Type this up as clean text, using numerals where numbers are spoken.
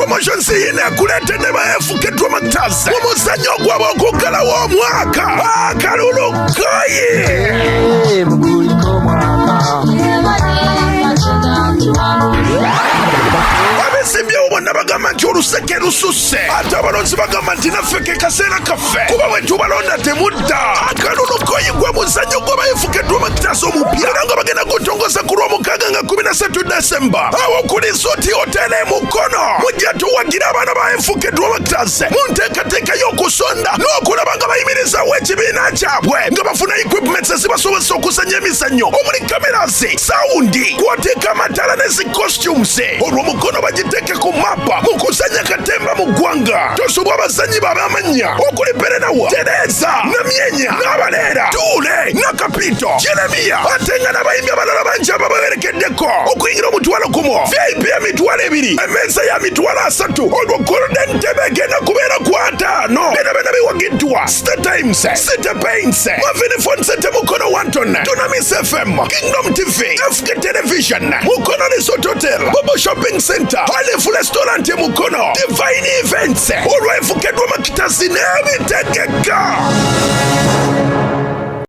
promotions yine akuletedde baefukiddwa makitazi omuzanyo gwabo okugalawo omwaka Akalulu Kkoyi. Abesimbyewo bonna bagamba nti oluseke lususse ate abalonzi bagamba nti naffe ke kaseera kaffe kuba bwe tubalonda temudda. Akalulu Kkoyi gwe muzanyo gwe baefukiddwa makitazi omupya era nga bagenda gutongoza ku Lwomukaaga nga 13 Desemba awo ku Resort Hotel e Mukono. Mujja tuwagira abaana baefukiddwa makitazi mu nteekateeka y'okusonda n'okulaba nga bayimirizawo ekibiina kyabwe nga bafuna equipments ezibasobozesa okuzanya emizannyo omuli kamerasi, sawundi, kwoteeka amatala ne zi costumes. Olw'Omukono bagiteeke ku mapa mu kuzanya katemba mu ggwanga. Tosobwa abazanyi b'amanya okuli Perenawa, Tereza, Namyenya, Nabaleera, Tuule, Nakapito, Jeremiya ate nga n'abayimbi abalala bangi ababawerekeddeko okuyingira omutwalo gumu, VIP ya mitwalo 2, emmeeza ya mitwalo 3. Olwo Golden Tebe egenda kubeera ku 5. Bena biwagiddwa Star Times, City Paints, Mavini Phone Center Mukono Wanton, Dunamis FM, Kingdom TV, FK Television, Mukono Resort Hotel, Bobo Shopping Center, Alifu Restaurant Mukono, Divine Events. Olwefukiddwa makitazi n'ebitegeka.